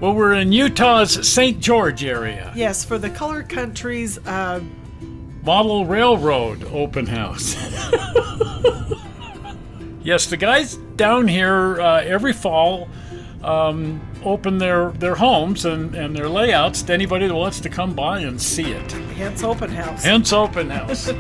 Well, we're in Utah's St. George area. Yes, for the Color Country's Model Railroad open house. Yes, the guys down here every fall open their homes and their layouts to anybody that wants to come by and see it. Hence open house. Hence open house.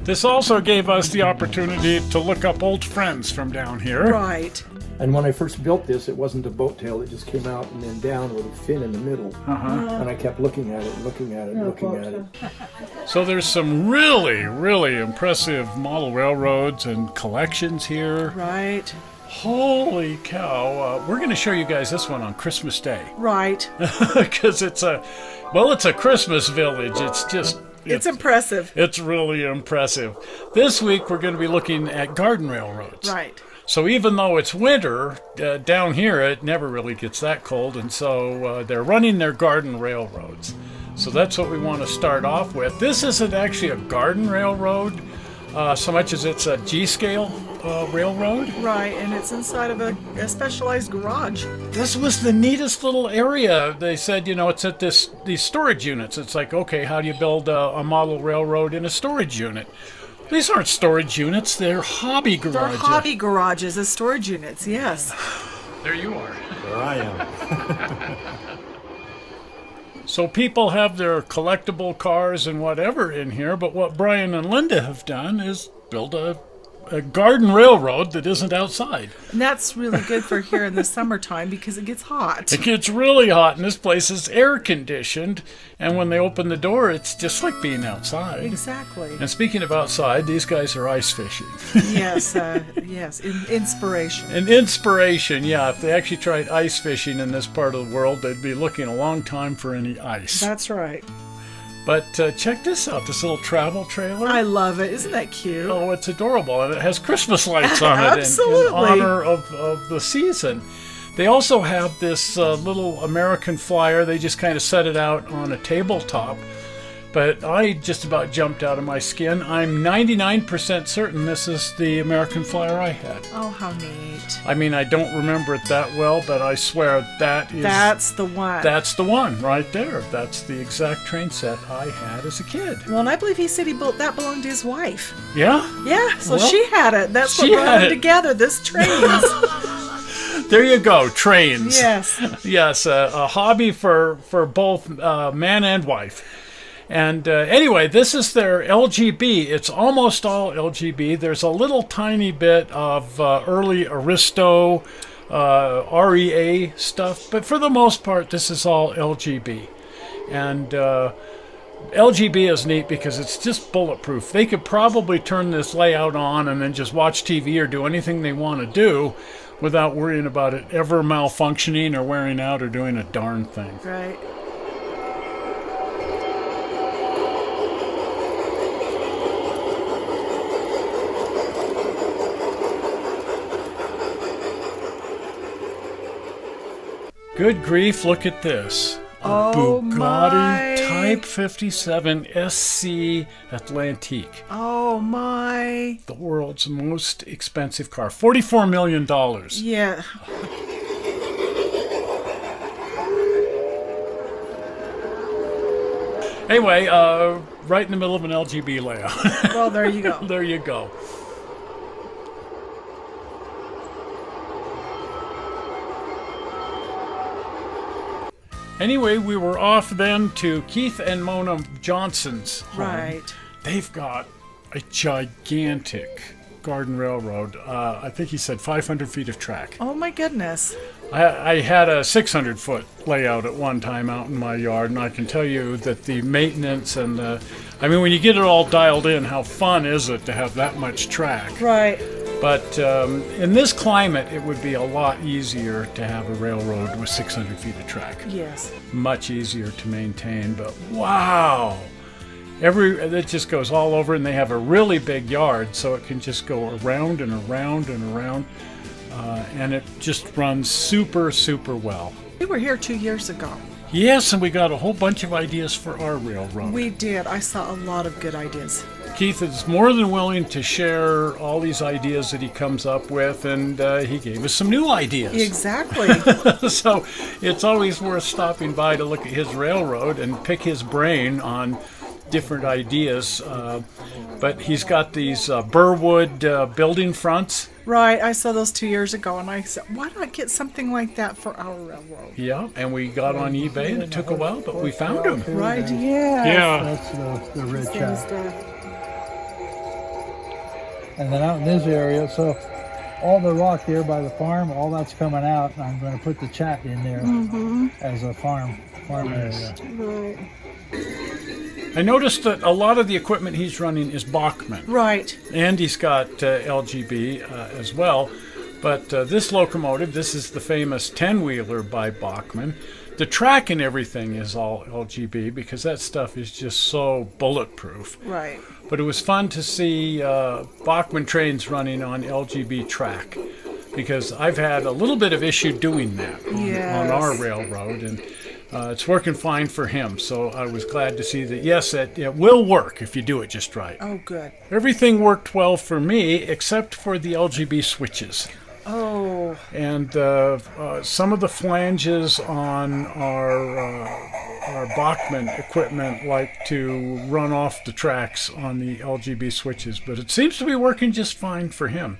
This also gave us the opportunity to look up old friends from down here. Right. And when I first built this, it wasn't a boat tail. It just came out and then down with a fin in the middle. And I kept looking at it, looking at it, looking at it. So there's some really, really impressive model railroads and collections here. Right. Holy cow. We're going to show you guys this one on Christmas Day. Right. Because it's a Christmas village. It's impressive. It's really impressive. This week we're going to be looking at garden railroads. Right. So even though it's winter, down here it never really gets that cold, and so they're running their garden railroads. So that's what we want to start off with. This isn't actually a garden railroad so much as it's a G-scale railroad. Right, and it's inside of a specialized garage. This was the neatest little area. They said, it's at these storage units. It's like, okay, how do you build a model railroad in a storage unit? These aren't storage units, they're hobby garages. They're hobby garages as storage units, yes. There you are. There I am. So people have their collectible cars and whatever in here, but what Bryan and Linda have done is build a garden railroad that isn't outside. And that's really good for here in the summertime because it gets hot. It gets really hot, and this place is air conditioned, and when they open the door, it's just like being outside. Exactly. And speaking of outside, these guys are ice fishing. Yes, inspiration. An inspiration, yeah. If they actually tried ice fishing in this part of the world, they'd be looking a long time for any ice. That's right. But check this out, this little travel trailer. I love it. Isn't that cute? Oh, it's adorable. And it has Christmas lights on it Absolutely. in honor of the season. They also have this little American flyer. They just kind of set it out on a tabletop. But I just about jumped out of my skin. I'm 99% certain this is the American flyer I had. Oh, how neat. I mean, I don't remember it that well, but I swear that's the one. That's the one right there. That's the exact train set I had as a kid. Well, and I believe he said that belonged to his wife. Yeah? Yeah, so Well, she had it. That's what brought them together, this trains. There you go, trains. Yes. Yes, a hobby for both man and wife. And anyway, this is their LGB. It's almost all LGB. There's a little tiny bit of early Aristo, REA stuff, but for the most part, this is all LGB. And LGB is neat because it's just bulletproof. They could probably turn this layout on and then just watch TV or do anything they want to do without worrying about it ever malfunctioning or wearing out or doing a darn thing. Right. Good grief, look at this. A Bugatti Type 57 SC Atlantique. Oh my. The world's most expensive car. $44 million. Yeah. Anyway, right in the middle of an LGB layout. Well, there you go. There you go. Anyway, we were off then to Keith and Mona Johnson's home. Right. They've got a gigantic garden railroad. I think he said 500 feet of track. Oh my goodness. I had a 600-foot layout at one time out in my yard, and I can tell you that the maintenance and when you get it all dialed in, how fun is it to have that much track? Right. But in this climate, it would be a lot easier to have a railroad with 600 feet of track. Yes. Much easier to maintain, but wow! It just goes all over, and they have a really big yard, so it can just go around and around and around, and it just runs super, super well. We were here 2 years ago. Yes, and we got a whole bunch of ideas for our railroad. We did. I saw a lot of good ideas. Keith is more than willing to share all these ideas that he comes up with, and he gave us some new ideas. Exactly. So it's always worth stopping by to look at his railroad and pick his brain on different ideas. But he's got these Burwood building fronts. Right. I saw those 2 years ago, and I said, why not get something like that for our railroad? Yeah, and we got on eBay, and it took a while, but we found them. Right. Yeah. Yeah. That's the red shack. And then out in this area, so all the rock here by the farm, all that's coming out, and I'm going to put the chat in there as a farm area. Right. I noticed that a lot of the equipment he's running is Bachmann. Right. And he's got LGB as well. But this locomotive, this is the famous 10-wheeler by Bachmann. The track and everything is all LGB because that stuff is just so bulletproof. Right. But it was fun to see Bachmann trains running on LGB track because I've had a little bit of issue doing that on our railroad, and it's working fine for him. So I was glad to see that, yes, it will work if you do it just right. Oh, good. Everything worked well for me except for the LGB switches. Oh. And some of the flanges on our Bachmann equipment like to run off the tracks on the LGB switches, but it seems to be working just fine for him.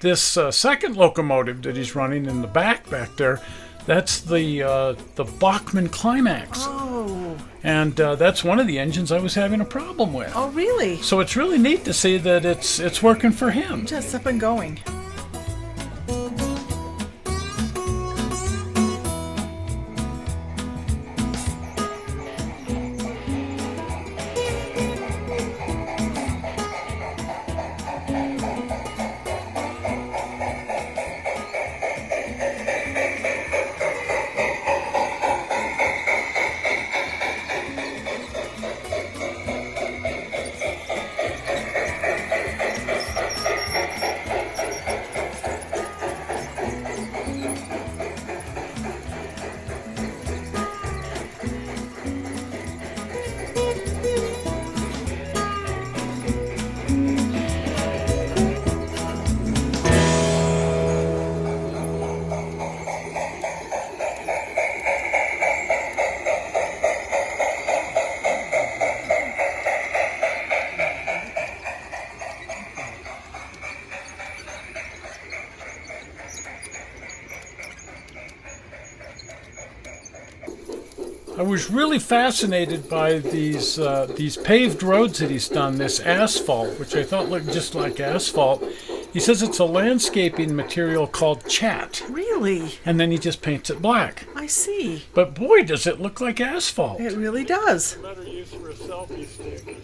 This second locomotive that he's running in the back there, that's the Bachmann Climax. Oh. And that's one of the engines I was having a problem with. Oh, really? So it's really neat to see that it's working for him. Just up and going. I was really fascinated by these paved roads that he's done, this asphalt, which I thought looked just like asphalt. He says it's a landscaping material called chat. Really? And then he just paints it black. I see. But boy, does it look like asphalt. It really does. Better use for a selfie stick.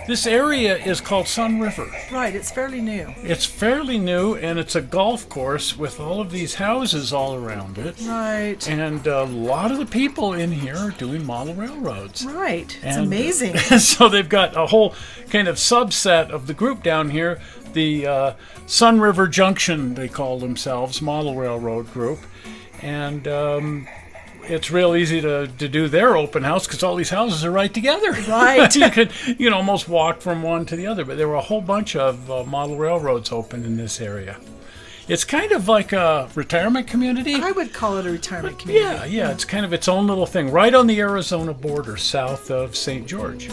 This area is called Sun River. Right, it's fairly new. It's fairly new, and it's a golf course with all of these houses all around it. Right. And a lot of the people in here are doing model railroads. Right. It's And amazing. so they've got a whole kind of subset of the group down here, the Sun River Junction, they call themselves, model railroad group. And it's real easy to do their open house because all these houses are right together. Right. You could almost walk from one to the other. But there were a whole bunch of model railroads open in this area. It's kind of like a retirement community. I would call it a retirement community. Yeah, it's kind of its own little thing, right on the Arizona border, south of St. George.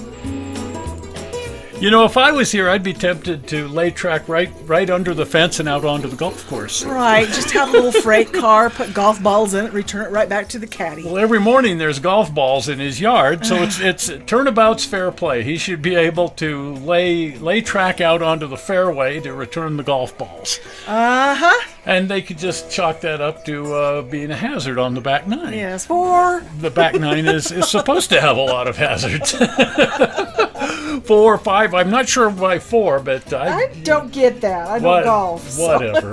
You know, if I was here, I'd be tempted to lay track right under the fence and out onto the golf course. Right, just have a little freight car, put golf balls in it, return it right back to the caddy. Well, every morning there's golf balls in his yard, so it's turnabout's fair play. He should be able to lay track out onto the fairway to return the golf balls. Uh-huh. And they could just chalk that up to being a hazard on the back nine. Yes, 4. The back nine is supposed to have a lot of hazards. 4 or 5, I'm not sure why 4, but I don't get that. I don't golf. So. Whatever.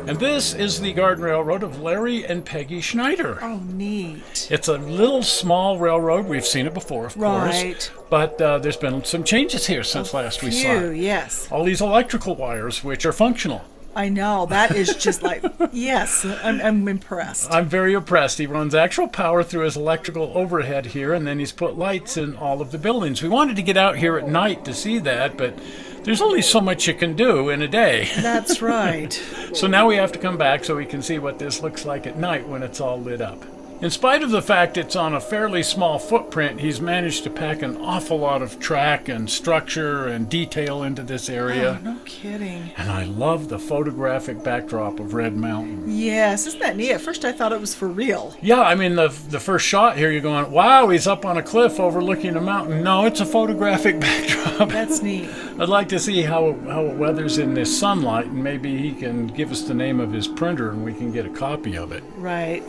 And this is the Garden Railroad of Larry and Peggy Schneider. Oh, neat. It's a little small railroad. We've seen it before, of course. But there's been some changes here since last we saw it. Yes. All these electrical wires, which are functional. I know. That is just like, yes, I'm impressed. I'm very impressed. He runs actual power through his electrical overhead here, and then he's put lights in all of the buildings. We wanted to get out here at night to see that, but there's only so much you can do in a day. That's right. So now we have to come back so we can see what this looks like at night when it's all lit up. In spite of the fact it's on a fairly small footprint, he's managed to pack an awful lot of track and structure and detail into this area. Oh, no kidding. And I love the photographic backdrop of Red Mountain. Yes, isn't that neat? At first I thought it was for real. Yeah, I mean, the first shot here, you're going, wow, he's up on a cliff overlooking a mountain. No, it's a photographic backdrop. That's neat. I'd like to see how it weathers in this sunlight, and maybe he can give us the name of his printer and we can get a copy of it. Right.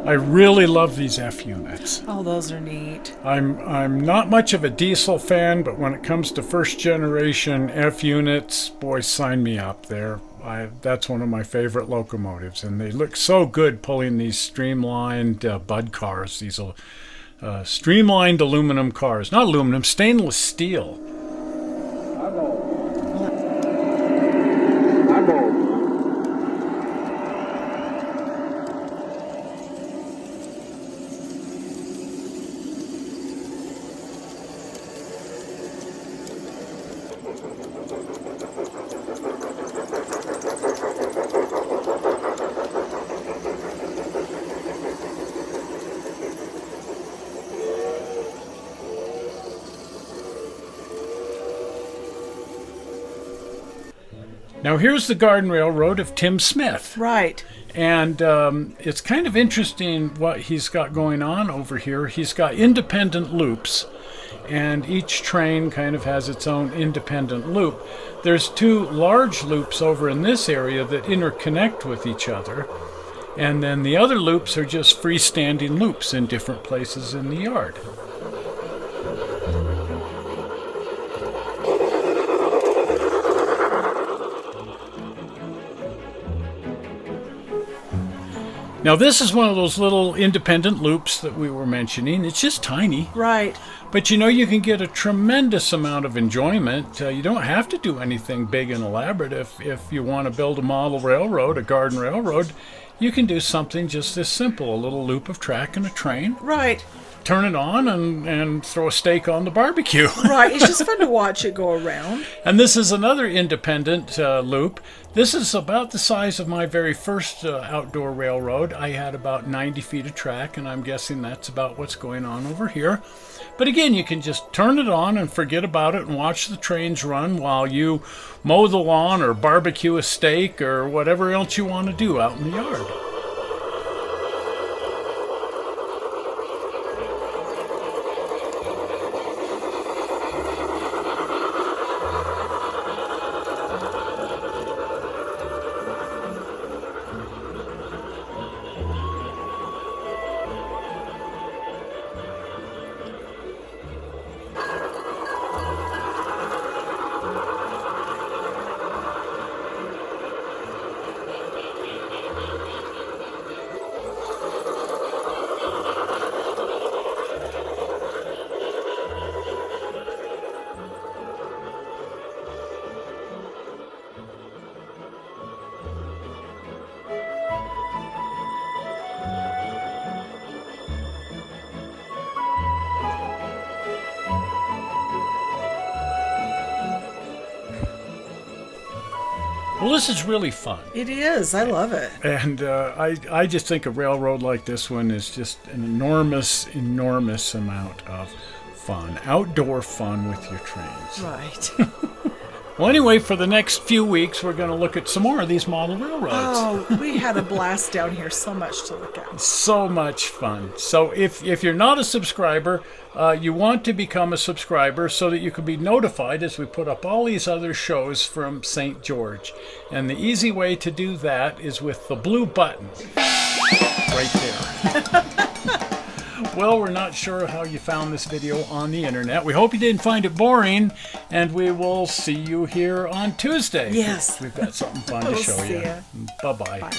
I really love these F units. Oh, those are neat. I'm not much of a diesel fan, but when it comes to first generation F units, boy, sign me up there. That's one of my favorite locomotives, and they look so good pulling these streamlined bud cars, these streamlined aluminum cars. Not aluminum, stainless steel. Now here's the Garden Railroad of Tim Smith. Right. And it's kind of interesting what he's got going on over here. He's got independent loops, and each train kind of has its own independent loop. There's 2 large loops over in this area that interconnect with each other, and then the other loops are just freestanding loops in different places in the yard. Now this is one of those little independent loops that we were mentioning. It's just tiny. Right. But you know, you can get a tremendous amount of enjoyment. You don't have to do anything big and elaborate. If you want to build a model railroad, a garden railroad, you can do something just this simple. A little loop of track and a train. Right. Turn it on and throw a steak on the barbecue. Right. It's just fun to watch it go around. And this is another independent loop. This is about the size of my very first outdoor railroad. I had about 90 feet of track, and I'm guessing that's about what's going on over here. But again, you can just turn it on and forget about it and watch the trains run while you mow the lawn or barbecue a steak or whatever else you want to do out in the yard. Well, this is really fun. It is. I love it. And I just think a railroad like this one is just an enormous, enormous amount of fun. Outdoor fun with your trains. Right. Well, anyway, for the next few weeks, we're going to look at some more of these model railroads. Oh, we had a blast down here. So much to look at. So much fun. So if you're not a subscriber, you want to become a subscriber so that you can be notified as we put up all these other shows from St. George. And the easy way to do that is with the blue button right there. Well, we're not sure how you found this video on the internet. We hope you didn't find it boring, and we will see you here on Tuesday. Yes. We've got something fun to We'll show see you. ya. Bye-bye. Bye.